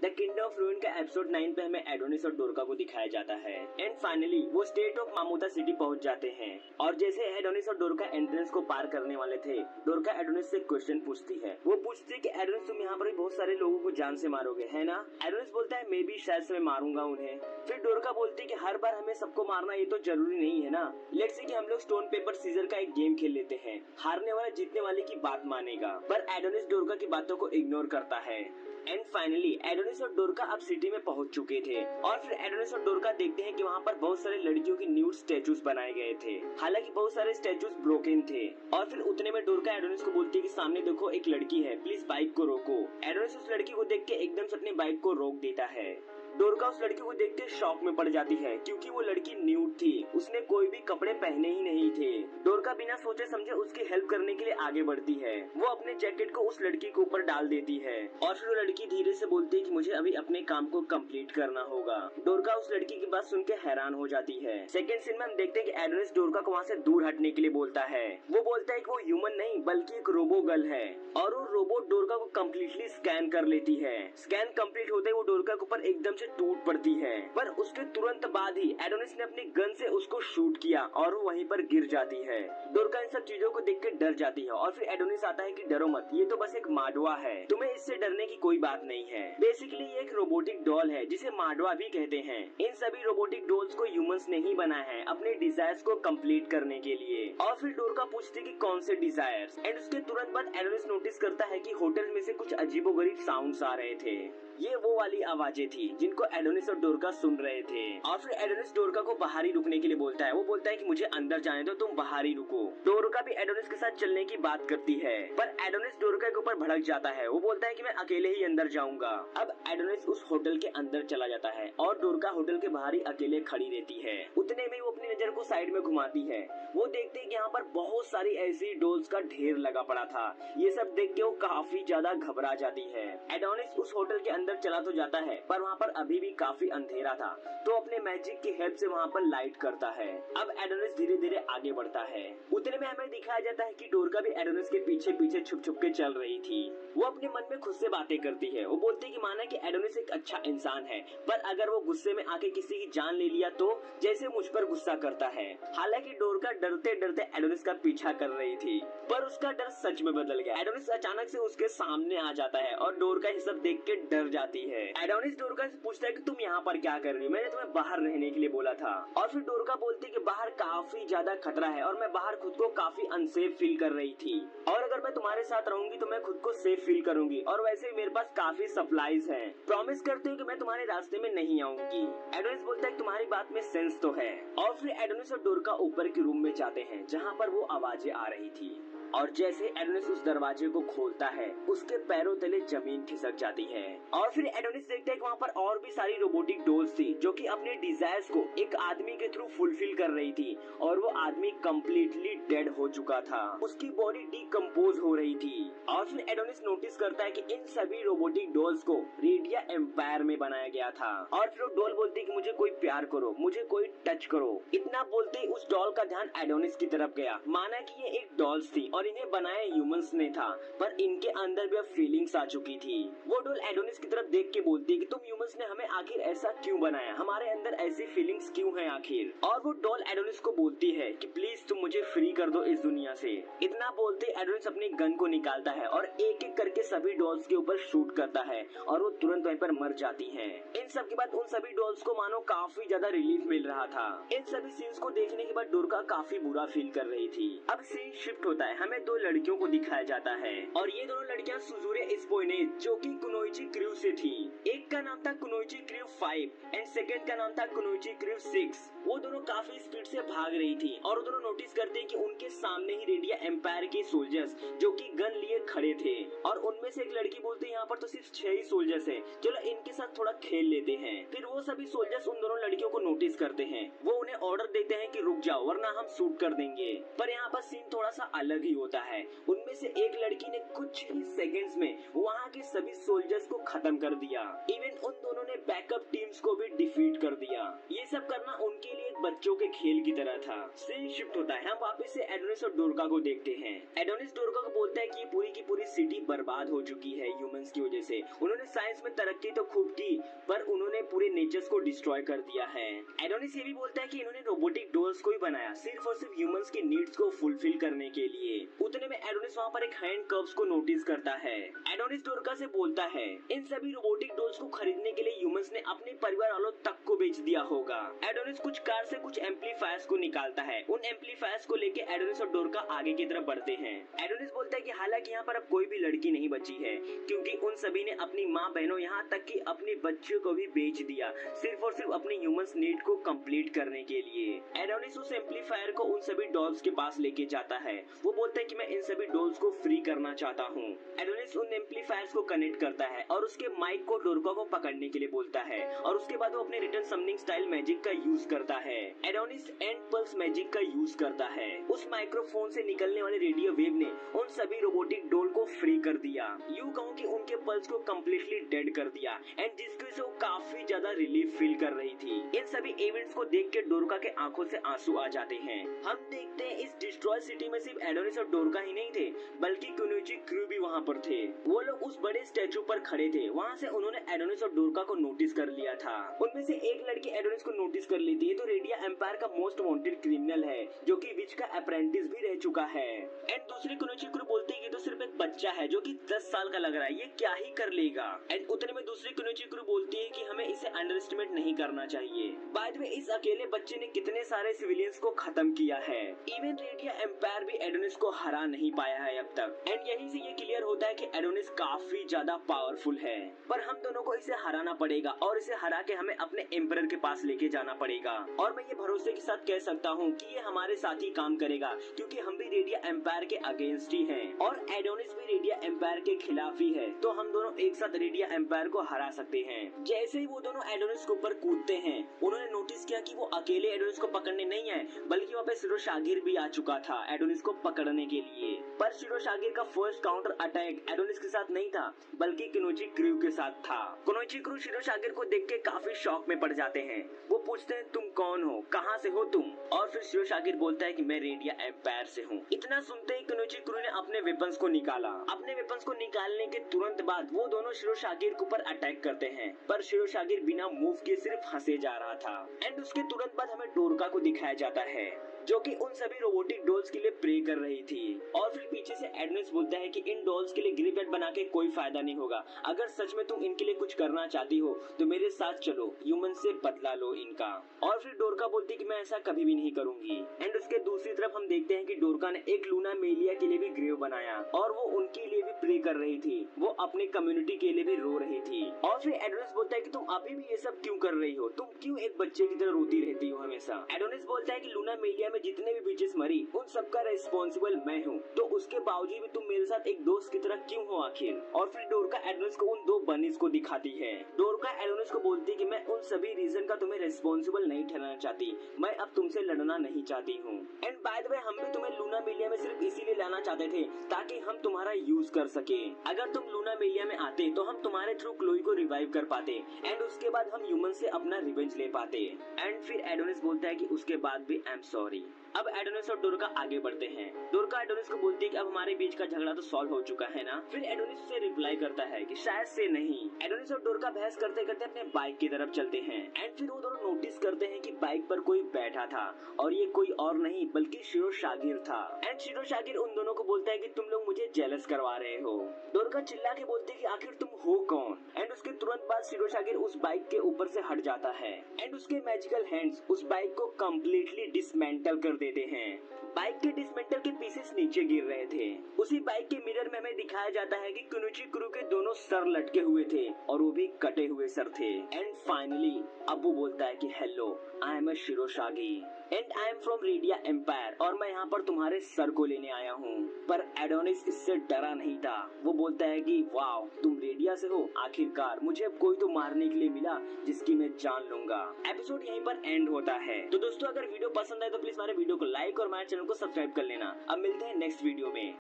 The kingdom of रूइन का episode 9 पे हमें एडोनिस और डोरका को दिखाया जाता है एंड फाइनली वो स्टेट ऑफ मामोता सिटी पहुंच जाते हैं। और जैसे एडोनिस और डोरका एंट्रेंस को पार करने वाले थे, डोरका एडोनिस से क्वेश्चन पूछती है। वो पूछती है कि एडोनिस तुम यहाँ पर भी बहुत सारे लोगों को जान से मारोगे है ना? एडोनिस बोलता है मैं भी शायद से मैं मारूंगा उन्हें। फिर डोरका बोलती है कि हर बार हमें सबको मारना ये तो जरूरी नहीं है ना, लेट्स से कि हम लोग स्टोन पेपर सीजर का एक गेम खेल लेते हैं, हारने वाला जीतने वाले की बात मानेगा। पर एडोनिस डोरका की बातों को इग्नोर करता है एंड फाइनली एडोनिस और डोरका अब सिटी में पहुंच चुके थे। और फिर एडोनिस और डोरका देखते हैं कि वहाँ पर बहुत सारे लड़कियों की न्यूड स्टैचूज बनाए गए थे, हालांकि बहुत सारे स्टैचूज ब्रोकन थे। और फिर उतने में डोरका एडोनिस को बोलती है कि सामने देखो एक लड़की है, प्लीज बाइक को रोको। एडोनिस उस लड़की को देख के एकदम से अपनी बाइक को रोक देता है। डोरका उस लड़की को देख के शॉक में पड़ जाती है क्योंकि वो लड़की न्यूड थी, उसने कोई भी कपड़े पहने ही नहीं थे। डोरका बिना सोचे समझे उसकी हेल्प करने के लिए आगे बढ़ती है। वो अपने जैकेट को उस लड़की के ऊपर डाल देती है और फिर वो लड़की धीरे से बोलती है कि मुझे अभी अपने काम को कंप्लीट करना होगा। डोरका उस लड़की की बात सुन के हैरान हो जाती है। सेकेंड सीन में हम देखते हैं कि एडोनिस डोरका को वहाँ से दूर हटने के लिए बोलता है। वो बोलता है कि वो ह्यूमन नहीं बल्कि एक रोबो गर्ल है और वो रोबोट डोरका को कम्प्लीटली स्कैन कर लेती है। स्कैन कंप्लीट होते ही वो डोरका के ऊपर एकदम से टूट पड़ती है, पर उसके तुरंत बाद ही एडोनिस ने अपनी गन से उसको शूट किया और वो वहीं पर गिर जाती है। डोरका इन सब चीजों को देख के डर जाती है और फिर एडोनिस आता है कि डरो मत, ये तो बस एक माडवा है, तुम्हें इससे डरने की कोई बात नहीं है। बेसिकली ये एक रोबोटिक डॉल है जिसे माडवा भी कहते हैं। इन सभी रोबोटिक डॉल्स को ह्यूमंस ने ही बनाया है अपने डिजायर्स को कंप्लीट करने के लिए। और फिर डोरका पूछती है कि कौन से डिजायर्स, एंड उसके तुरंत बाद एडोनिस नोटिस करता है कि होटल में से कुछ अजीबोगरीब साउंड्स आ रहे थे। ये वो वाली आवाजें थी जिनको एडोनिस और डोरका सुन रहे थे। और फिर एडोनिस डोरका को बाहर ही रुकने के लिए बोलता है। वो बोलता है कि मुझे अंदर जाने दो, तुम बाहर ही रुको। डोरका भी एडोनिस के साथ चलने की बात करती है, पर एडोनिस डोरका के ऊपर भड़क जाता है। वो बोलता है कि मैं अकेले ही अंदर जाऊंगा। अब एडोनिस उस होटल के अंदर चला जाता है और डोरका होटल के बाहर ही अकेले खड़ी रहती है। उतने में वो अपनी नजर को साइड में घुमाती है। वो देखते हैं कि यहाँ पर बहुत सारी ऐसी डॉल्स का ढेर लगा पड़ा था। ये सब देख के वो काफी ज्यादा घबरा जाती है। एडोनिस उस होटल के अंदर चला तो जाता है, पर वहाँ पर अभी भी काफी अंधेरा था, तो अपने मैजिक की हेल्प से वहाँ पर लाइट करता है। अब एडोनिस धीरे धीरे आगे बढ़ता है। उतने में हमें दिखाया जाता है कि डोरका भी एडोनिस के पीछे पीछे छुप छुप के चल रही थी। वो अपने मन में खुद से बातें करती है। वो बोलती है कि माना कि एडोनिस एक अच्छा इंसान है, पर अगर वो गुस्से में आके किसी की जान ले लिया तो, जैसे मुझ पर गुस्सा करता है। हालांकि डोरका डरते डरते एडोनिस का पीछा कर रही थी, पर उसका डर सच में बदल गया। एडोनिस अचानक से उसके सामने आ जाता है और डोरका ये सब देख के डर जाती है। एडोनिस डोरका से पूछता है कि तुम यहाँ पर क्या कर रही हो, मैंने तुम्हें बाहर रहने के लिए बोला था। और फिर डोरका बोलती है कि बाहर काफी ज्यादा खतरा है और मैं बाहर खुद को काफी अनसेफ फील कर रही थी, और अगर मैं तुम्हारे साथ रहूंगी तो मैं खुद को सेफ फील करूंगी, और वैसे भी मेरे पास काफी सप्लाईज हैं। प्रॉमिस करती हूँ कि मैं तुम्हारे रास्ते में नहीं आऊंगी। एडोनिस बोलता है कि तुम्हारी बात में सेंस तो है। और फिर एडोनिस और डोरका ऊपर के रूम में जाते हैं जहाँ पर वो आवाजें आ रही थी। और जैसे एडोनिस उस दरवाजे को खोलता है, उसके पैरों तले जमीन खिसक जाती है। और फिर एडोनिस देखता है कि वहाँ पर और भी सारी रोबोटिक डॉल्स थी जो कि अपने डिजायर्स को एक आदमी के थ्रू फुलफिल कर रही थी, और वो आदमी कम्प्लीटली डेड हो चुका था, उसकी बॉडी डिकम्पोज हो रही थी। और फिर एडोनिस नोटिस करता है कि इन सभी रोबोटिक डॉल्स को रेडिया एम्पायर में बनाया गया था। और फिर वो डॉल बोलती है कि मुझे कोई प्यार करो, मुझे कोई टच करो। इतना बोलते ही उस डॉल का ध्यान एडोनिस की तरफ गया। माना कि ये एक डॉल्स थी और इन्हें बनाया ह्यूमंस ने था, पर इनके अंदर भी अब फीलिंग्स आ चुकी थी। वो डॉल एडोनिस की तरफ देख के बोलती है कि तुम ह्यूमंस ने हमें आखिर ऐसा क्यों बनाया, हमारे अंदर ऐसी फीलिंग्स क्यों हैं आखिर। और वो डॉल एडोनिस को बोलती है कि प्लीज तुम मुझे फ्री कर दो इस दुनिया से। इतना बोलते एडोनिस अपनी गन को निकालता है और एक एक करके सभी डॉल्स के ऊपर शूट करता है और वो तुरंत वहीं पर मर जाती हैं। इन सब के बाद उन सभी डॉल्स को मानो काफी ज्यादा रिलीफ मिल रहा था। इन सभी सीन्स को देखने के बाद डोरका काफी बुरा फील कर रही थी। अब सीन शिफ्ट होता है, हमें दो लड़कियों को दिखाया जाता है, और ये दोनों लड़कियां सुजुरे इस्पोइने जो कि कुनोइची क्रू से थी। एक का नाम था कुनोइची क्रू 5 एंड सेकंड का नाम था कुनोइची क्रू 6। वो दोनों काफी स्पीड से भाग रही थी और वो दोनों नोटिस करते हैं कि उनके सामने ही रेडिया एम्पायर के सोल्जर्स जो कि गन लिए खड़े थे, और उनमें से एक लड़की बोलती है यहाँ पर तो सिर्फ 6 ही सोल्जर्स हैं, चलो इनके साथ थोड़ा खेल लेते हैं। फिर वो सभी सोल्जर्स उन दोनों लड़कियों को नोटिस करते हैं। वो उन्हें ऑर्डर देते हैं कि रुक जाओ वरना हम शूट कर देंगे। पर यहाँ पर सीन थोड़ा सा अलग ही होता है। उनमें से एक लड़की ने कुछ ही सेकंड्स में वहाँ के सभी सोल्जर्स को खत्म कर दिया। इवन उन दोनों ने बैकअप टीम्स को भी डिफीट कर दिया। ये सब करना उनके लिए एक बच्चों के खेल की तरह था। सीन शिफ्ट होता है, हम वापस से एडोनिस और डोरका को देखते हैं। एडोनिस डोरका को बोलता है कि ये पूरी की पूरी सिटी बर्बाद हो चुकी है ह्यूमंस की वजह से। उन्होंने साइंस में तरक्की तो खूब की, पर उन्होंने पूरे नेचर्स को डिस्ट्रॉय कर दिया है। एडोनिस ये भी बोलता है कि इन्होंने रोबोटिक डॉल्स को ही बनाया सिर्फ और सिर्फ ह्यूमंस की नीड्स को फुलफिल करने के लिए। उतने में एडोनिस वहाँ पर एक हैंड कर्व्स को नोटिस करता है। एडोनिस डोरका से बोलता है, इन सभी रोबोटिक डॉल्स को खरीदने के लिए ह्यूमंस ने अपने परिवार वालों तक को बेच दिया होगा। एडोनिस कुछ कार से कुछ एम्पलीफायर्स को निकालता है। उन एम्पलीफायर्स को लेके एडोनिस और डोरका आगे की तरफ बढ़ते हैं। एडोनिस बोलता है कि हालांकि यहाँ पर अब कोई भी लड़की नहीं बची है, क्योंकि उन सभी ने अपनी माँ बहनों यहाँ तक कि अपने बच्चों को भी बेच दिया सिर्फ और सिर्फ अपनी ह्यूमंस नीड को कंप्लीट करने के लिए। एडोनिस उस एम्पलीफायर को उन सभी डॉल्स के पास लेके जाता है। वो बोलता है कि मैं इन सभी डॉल्स को फ्री करना चाहता हूँ। एडोनिस उन एम्पलीफायर्स को कनेक्ट करता है और उसके माइक को डोरका को पकड़ने के लिए बोलता है, और उसके बाद वो अपने रिटर्न समनिंग स्टाइल मैजिक का यूज करता है। एडोनिस एंड पल्स मैजिक का यूज करता है। उस माइक्रोफोन से निकलने वाले रेडियो वेव ने उन सभी रोबोटिक डॉल को फ्री कर दिया। यूं कहूं कि उनके पल्स को कम्प्लीटली डेड कर दिया, एंड जिसकी वजह से वो काफी ज्यादा रिलीफ फील कर रही थी। इन सभी इवेंट्स को देख के डोरका के आंखों से आंसू आ जाते हैं। हम देखते हैं इस डिस्ट्रॉय सिटी में सिर्फ एडोनिस और डोरका ही नहीं थे, बल्कि कुनोइची क्रू भी वहाँ पर थे। वो लोग उस बड़े स्टैचू पर खड़े थे। वहाँ से उन्होंने एडोनिस और डोरका को नोटिस कर लिया था। उनमें से एक लड़की एडोनिस को नोटिस कर लेती है तो रेडिया एम्पायर का मोस्ट वांटेड क्रिमिनल है, जो कि विच का अप्रेंटिस भी रह चुका है। एंड दूसरी कुनोइची क्रू बोलती है कि तो सिर्फ एक बच्चा है जो कि 10 साल का लग रहा है, ये क्या ही कर लेगा। एंड उतने में दूसरी कुनोइची क्रू बोलती है कि हमें इसे अंडर एस्टिमेट नहीं करना चाहिए। बाद में इस अकेले बच्चे ने कितने सारे सिविलियंस को खत्म किया है। इवन रेडिया एम्पायर भी एडोनिस को हरा नहीं पाया है अब तक। एंड यहीं से ये क्लियर होता है कि एडोनिस काफी ज्यादा पावरफुल है, पर हम दोनों को इसे हराना पड़ेगा और इसे हरा के हमें अपने एम्परर के पास लेके जाना पड़ेगा। और मैं ये भरोसे के साथ कह सकता हूँ कि ये हमारे साथ ही काम करेगा, क्योंकि हम भी रेडिया एम्पायर के अगेंस्ट ही हैं और एडोनिस भी रेडिया एम्पायर के खिलाफ ही है। तो हम दोनों एक साथ रेडिया एम्पायर को हरा सकते हैं। जैसे ही वो दोनों एडोनिस के ऊपर कूदते हैं, उन्होंने नोटिस किया कि वो अकेले एडोनिस को पकड़ने नहीं आए, बल्कि वहाँ पे शिरोशागिर भी आ चुका था एडोनिस को पकड़ने के लिए। पर शिरोशागिर का फर्स्ट काउंटर अटैक एडोनिस के साथ नहीं था, बल्कि कुनोइची क्रू के साथ था। कुनोइची क्रू शिरोशागिर को देख के काफी शॉक में पड़ जाते हैं। वो पूछते हैं, तुम कौन हो, कहाँ से हो तुम? और फिर शिरोशागिर बोलता है कि मैं रेडिया एम्पायर से हूँ। इतना सुनते ही कुनोइची क्रू ने अपने वेपन्स को निकाला। अपने वेपन्स को निकालने के तुरंत बाद वो दोनों शिरोशागिर के ऊपर अटैक करते हैं, पर शिरोशागिर बिना मूव किए सिर्फ हंसे जा रहा था। एंड उसके तुरंत बाद हमें डोरका को दिखाया जाता है, जो कि उन सभी रोबोटिक डॉल्स के लिए प्रे कर रही थी। और फिर पीछे से एडोनिस बोलता है कि इन डॉल्स के लिए ग्रेवयार्ड बना के कोई फायदा नहीं होगा। अगर सच में तुम इनके लिए कुछ करना चाहती हो तो मेरे साथ चलो, ह्यूमन से बदला लो इनका। और फिर डोरका बोलती है कि मैं ऐसा कभी भी नहीं करूंगी। एंड उसके दूसरी तरफ हम देखते हैं कि डोरका ने एक लूना मेलिया के लिए भी ग्रेव बनाया और वो उनके लिए भी प्रे कर रही थी। वो अपने कम्युनिटी के लिए भी रो रही थी। और फिर एडोनिस बोलता है कि तुम अभी भी ये सब क्यों कर रही हो, तुम क्यों एक बच्चे की तरह रोती रहती हो हमेशा। एडोनिस बोलता है कि लूना मेलिया में जितने भी बीचेस मरी उन सबका रिस्पॉन्सिबल मैं हूँ, तो उसके बावजूद भी तुम मेरे साथ एक दोस्त की तरह क्यों हो आखिर। और फिर डोरका एडोनिस को उन दो बनीज को दिखाती है। डोरका एडोनिस को बोलती है कि मैं उन सभी रीजन का तुम्हें रिस्पॉन्सिबल नहीं ठहराना चाहती, मैं अब तुमसे लड़ना नहीं चाहती हूँ। एंड बाय द वे हम भी तुम्हें लूना मेलिया में सिर्फ इसीलिए लाना चाहते थे ताकि हम तुम्हारा यूज कर सके। अगर तुम लूना मेलिया में आते तो हम तुम्हारे थ्रू क्लोई को रिवाइव कर पाते एंड उसके बाद हम ह्यूमन से अपना रिवेंज ले पाते। एंड फिर एडोनिस बोलता है कि उसके बाद भी आई एम सॉरी। अब एडोनिस और डोरका आगे बढ़ते हैं। डोरका एडोनिस को बोलती है कि अब हमारे बीच का झगड़ा तो सॉल्व हो चुका है ना। फिर एडोनिस उसे रिप्लाई करता है कि शायद से नहीं। एडोनिस और डोरका बहस करते करते अपने बाइक की तरफ चलते हैं। एंड फिर वो दोनों नोटिस करते हैं कि बाइक पर कोई बैठा था और ये कोई और नहीं बल्कि शिरोशागिर था। एंड शिरोशागिर उन दोनों को बोलता है कि तुम लोग मुझे जेलस करवा रहे हो। डोरका चिल्ला के बोलती है कि आखिर तुम हो कौन। एंड उसके तुरंत बाद शिरोशागिर उस बाइक के ऊपर से हट जाता है एंड उसके मैजिकल हैंड्स उस बाइक को कम्प्लीटली डिसमेंटल कर देते हैं। बाइक के डिसमेंटल के पीसेस नीचे गिर रहे थे। उसी बाइक के मिरर में हमें दिखाया जाता है कि कुनोइची क्रू के दोनों सर लटके हुए थे और वो भी कटे हुए सर थे। एंड फाइनली अब वो बोलता है कि हेलो, आई एम अ शिरोशागी एंड आई एम फ्रॉम रेडिया एम्पायर और मैं यहाँ पर तुम्हारे सर को लेने आया हूँ। पर एडोनिस इससे डरा नहीं था। वो बोलता है कि वाओ, तुम रेडिया से हो, आखिरकार मुझे अब कोई तो मारने के लिए मिला जिसकी मैं जान लूंगा। एपिसोड यहीं पर एंड होता है। तो दोस्तों अगर वीडियो पसंद आए तो प्लीज हमारे वीडियो को लाइक और हमारे चैनल को सब्सक्राइब कर लेना। अब मिलते हैं नेक्स्ट वीडियो में।